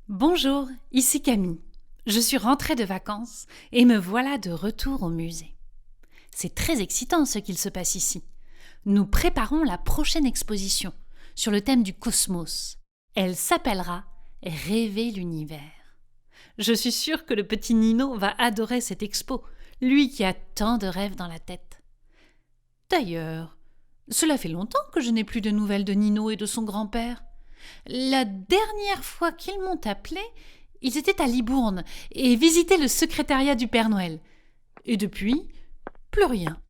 Bonjour, ici Camille. Je suis rentrée de vacances et me voilà de retour au musée. C'est très excitant ce qu'il se passe ici. Nous préparons la prochaine exposition sur le thème du cosmos. Elle s'appellera Rêver l'univers. Je suis sûre que le petit Nino va adorer cette expo, lui qui a tant de rêves dans la tête. D'ailleurs, cela fait longtemps que je n'ai plus de nouvelles de Nino et de son grand-père. La dernière fois qu'ils m'ont appelé, ils étaient à Libourne et visitaient le secrétariat du Père Noël. Et depuis, plus rien.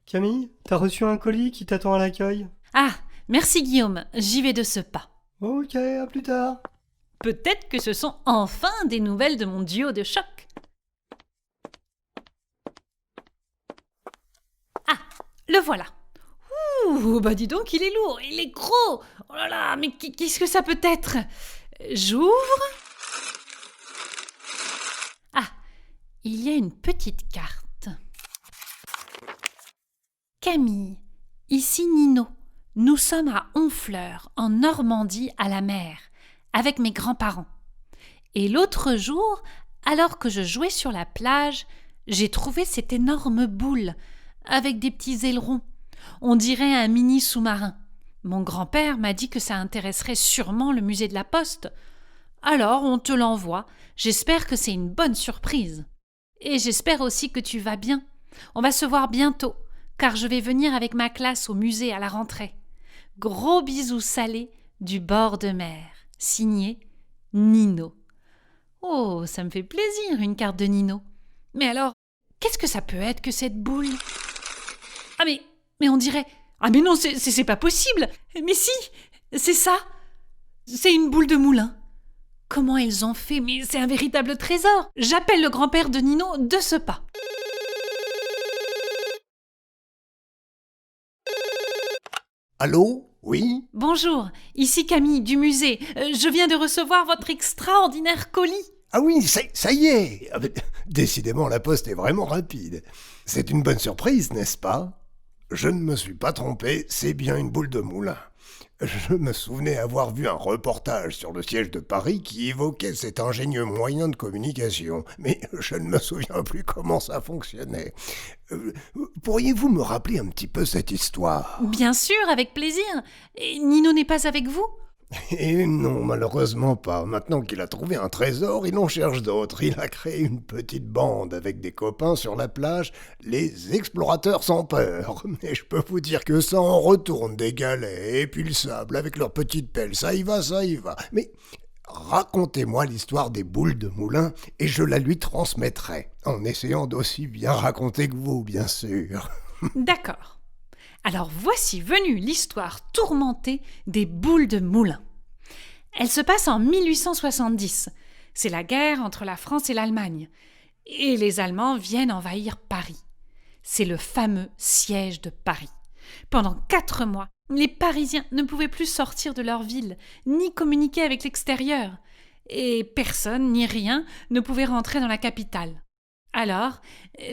Camille, t'as reçu un colis qui t'attend à l'accueil? Ah, merci Guillaume, j'y vais de ce pas. Ok, à plus tard. Peut-être que ce sont enfin des nouvelles de mon duo de choc. Ah, le voilà. Ouh, bah dis donc, il est lourd, il est gros. Oh là là, mais qu'est-ce que ça peut être? J'ouvre. Ah, il y a une petite carte. Camille, ici Nino. Nous sommes à Honfleur, en Normandie, à la mer, avec mes grands-parents. Et l'autre jour, alors que je jouais sur la plage, j'ai trouvé cette énorme boule, avec des petits ailerons. On dirait un mini sous-marin. Mon grand-père m'a dit que ça intéresserait sûrement le musée de la Poste. Alors on te l'envoie. J'espère que c'est une bonne surprise. Et j'espère aussi que tu vas bien. On va se voir bientôt, car je vais venir avec ma classe au musée à la rentrée. Gros bisous salés du bord de mer. Signé Nino. Oh, ça me fait plaisir, une carte de Nino. Mais alors, qu'est-ce que ça peut être que cette boule? Ah mais on dirait... Ah mais non, c'est pas possible. Mais si, c'est ça. C'est une boule de moulin. Comment ils ont fait? Mais c'est un véritable trésor. J'appelle le grand-père de Nino de ce pas. Allô? Oui? Bonjour, ici Camille du musée. Je viens de recevoir votre extraordinaire colis. Ah oui, ça y est! Ah ben, décidément, la poste est vraiment rapide. C'est une bonne surprise, n'est-ce pas? Je ne me suis pas trompé, c'est bien une boule de moulin. Je me souvenais avoir vu un reportage sur le siège de Paris qui évoquait cet ingénieux moyen de communication, mais je ne me souviens plus comment ça fonctionnait. Pourriez-vous me rappeler un petit peu cette histoire? Bien sûr, avec plaisir. Et Nino n'est pas avec vous? Et non, malheureusement pas. Maintenant qu'il a trouvé un trésor, il en cherche d'autres. Il a créé une petite bande avec des copains sur la plage, les explorateurs sans peur. Mais je peux vous dire que ça en retourne des galets et puis le sable avec leurs petites pelles. Ça y va, ça y va. Mais racontez-moi l'histoire des boules de moulin et je la lui transmettrai, en essayant d'aussi bien raconter que vous, bien sûr. D'accord. Alors voici venue l'histoire tourmentée des boules de moulin. Elle se passe en 1870. C'est la guerre entre la France et l'Allemagne. Et les Allemands viennent envahir Paris. C'est le fameux siège de Paris. Pendant 4 mois, les Parisiens ne pouvaient plus sortir de leur ville, ni communiquer avec l'extérieur. Et personne, ni rien, ne pouvait rentrer dans la capitale. Alors,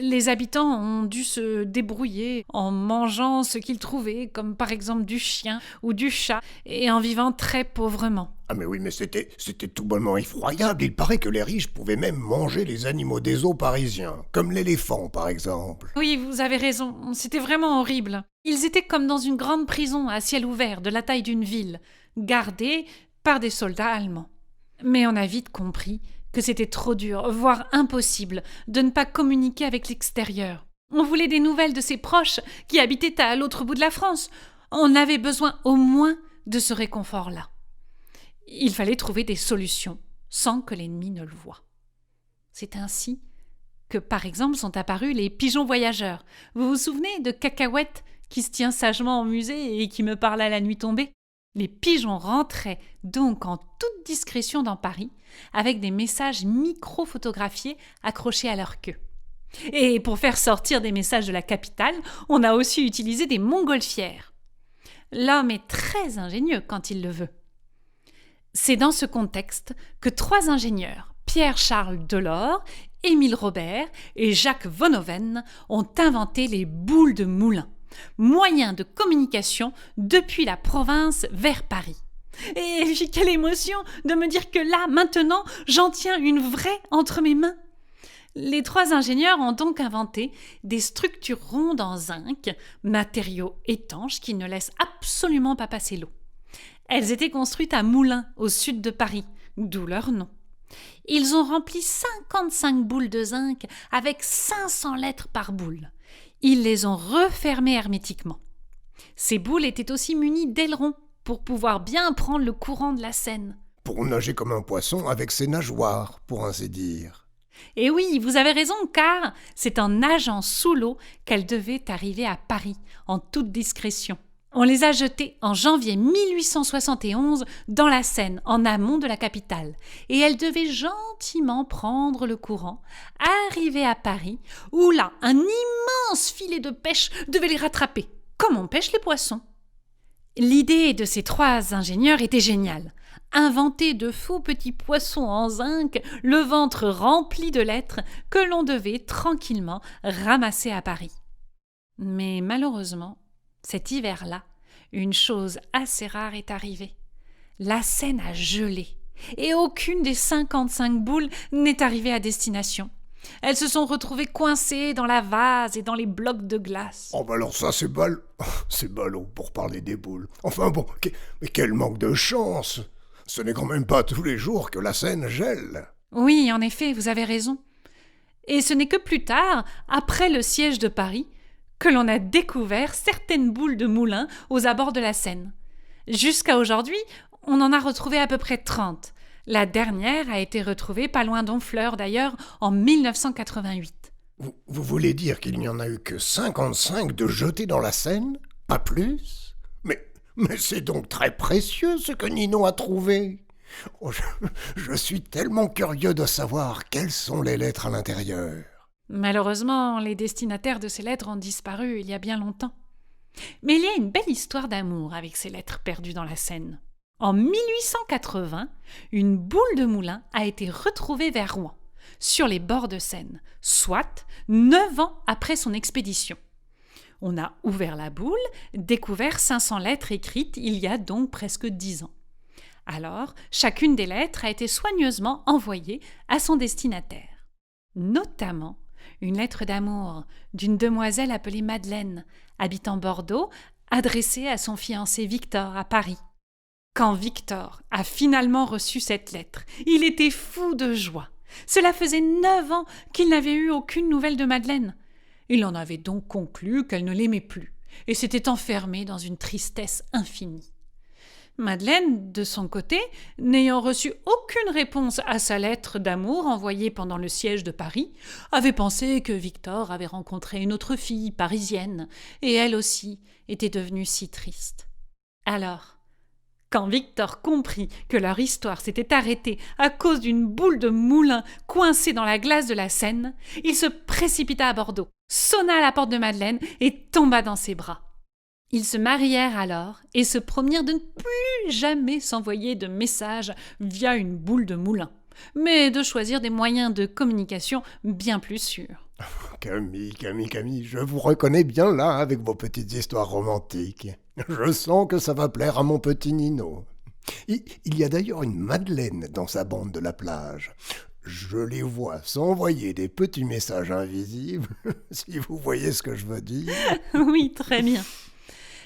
les habitants ont dû se débrouiller en mangeant ce qu'ils trouvaient, comme par exemple du chien ou du chat, et en vivant très pauvrement. Ah mais oui, mais c'était tout bonnement effroyable. Il paraît que les riches pouvaient même manger les animaux des eaux parisiens, comme l'éléphant par exemple. Oui, vous avez raison, c'était vraiment horrible. Ils étaient comme dans une grande prison à ciel ouvert de la taille d'une ville, gardés par des soldats allemands. Mais on a vite compris que c'était trop dur, voire impossible, de ne pas communiquer avec l'extérieur. On voulait des nouvelles de ses proches qui habitaient à l'autre bout de la France. On avait besoin au moins de ce réconfort-là. Il fallait trouver des solutions sans que l'ennemi ne le voie. C'est ainsi que, par exemple, sont apparus les pigeons voyageurs. Vous vous souvenez de Cacahuète qui se tient sagement au musée et qui me parle à la nuit tombée? Les pigeons rentraient donc en toute discrétion dans Paris avec des messages micro-photographiés accrochés à leur queue. Et pour faire sortir des messages de la capitale, on a aussi utilisé des montgolfières. L'homme est très ingénieux quand il le veut. C'est dans ce contexte que 3 ingénieurs, Pierre-Charles Delord, Émile Robert et Jacques Vonhoven, ont inventé les boules de moulin, moyen de communication depuis la province vers Paris. Et puis quelle émotion de me dire que là, maintenant, j'en tiens une vraie entre mes mains. Les 3 ingénieurs ont donc inventé des structures rondes en zinc, matériau étanche qui ne laisse absolument pas passer l'eau. Elles étaient construites à Moulins, au sud de Paris, d'où leur nom. Ils ont rempli 55 boules de zinc avec 500 lettres par boule. Ils les ont refermées hermétiquement. Ces boules étaient aussi munies d'ailerons pour pouvoir bien prendre le courant de la Seine. Pour nager comme un poisson avec ses nageoires, pour ainsi dire. Et oui, vous avez raison, car c'est en nageant sous l'eau qu'elles devaient arriver à Paris, en toute discrétion. On les a jetées en janvier 1871 dans la Seine, en amont de la capitale, et elles devaient gentiment prendre le courant, arriver à Paris, où là, un immense filet de pêche devait les rattraper, comme on pêche les poissons. L'idée de ces 3 ingénieurs était géniale. Inventer de faux petits poissons en zinc, le ventre rempli de lettres que l'on devait tranquillement ramasser à Paris. Mais malheureusement, cet hiver-là, une chose assez rare est arrivée. La Seine a gelé et aucune des 55 boules n'est arrivée à destination. Elles se sont retrouvées coincées dans la vase et dans les blocs de glace. Oh bah alors ça c'est c'est ballot pour parler des boules. Enfin bon, mais quel manque de chance! Ce n'est quand même pas tous les jours que la Seine gèle. Oui, en effet, vous avez raison. Et ce n'est que plus tard, après le siège de Paris, que l'on a découvert certaines boules de Moulins aux abords de la Seine. Jusqu'à aujourd'hui, on en a retrouvé à peu près 30. La dernière a été retrouvée pas loin d'Honfleur d'ailleurs en 1988. Vous voulez dire qu'il n'y en a eu que 55 de jetés dans la Seine? Pas plus? Mais c'est donc très précieux ce que Nino a trouvé. Oh, je suis tellement curieux de savoir quelles sont les lettres à l'intérieur. Malheureusement, les destinataires de ces lettres ont disparu il y a bien longtemps. Mais il y a une belle histoire d'amour avec ces lettres perdues dans la Seine. En 1880, une boule de moulin a été retrouvée vers Rouen, sur les bords de Seine, soit 9 ans après son expédition. On a ouvert la boule, découvert 500 lettres écrites il y a donc presque 10 ans. Alors, chacune des lettres a été soigneusement envoyée à son destinataire. Notamment une lettre d'amour d'une demoiselle appelée Madeleine, habitant Bordeaux, adressée à son fiancé Victor à Paris. Quand Victor a finalement reçu cette lettre, il était fou de joie. Cela faisait 9 ans qu'il n'avait eu aucune nouvelle de Madeleine. Il en avait donc conclu qu'elle ne l'aimait plus et s'était enfermée dans une tristesse infinie. Madeleine, de son côté, n'ayant reçu aucune réponse à sa lettre d'amour envoyée pendant le siège de Paris, avait pensé que Victor avait rencontré une autre fille parisienne et elle aussi était devenue si triste. Alors, quand Victor comprit que leur histoire s'était arrêtée à cause d'une boule de moulin coincée dans la glace de la Seine, il se précipita à Bordeaux, sonna à la porte de Madeleine et tomba dans ses bras. Ils se marièrent alors et se promirent de ne plus jamais s'envoyer de messages via une boule de moulin, mais de choisir des moyens de communication bien plus sûrs. Camille, je vous reconnais bien là avec vos petites histoires romantiques. Je sens que ça va plaire à mon petit Nino. Il y a d'ailleurs une Madeleine dans sa bande de la plage. Je les vois s'envoyer des petits messages invisibles, si vous voyez ce que je veux dire. Oui, très bien.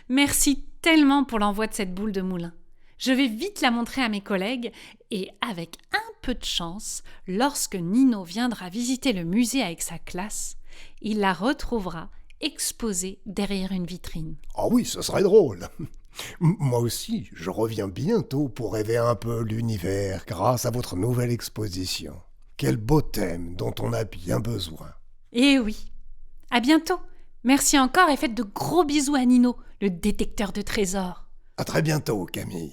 Merci tellement pour l'envoi de cette boule de moulin. Je vais vite la montrer à mes collègues et avec un peu de chance, lorsque Nino viendra visiter le musée avec sa classe, il la retrouvera exposée derrière une vitrine. Ah oui, ce serait drôle. Moi aussi, je reviens bientôt pour rêver un peu l'univers grâce à votre nouvelle exposition. Quel beau thème dont on a bien besoin. Eh oui. À bientôt. Merci encore et faites de gros bisous à Nino, le détecteur de trésors. À très bientôt, Camille.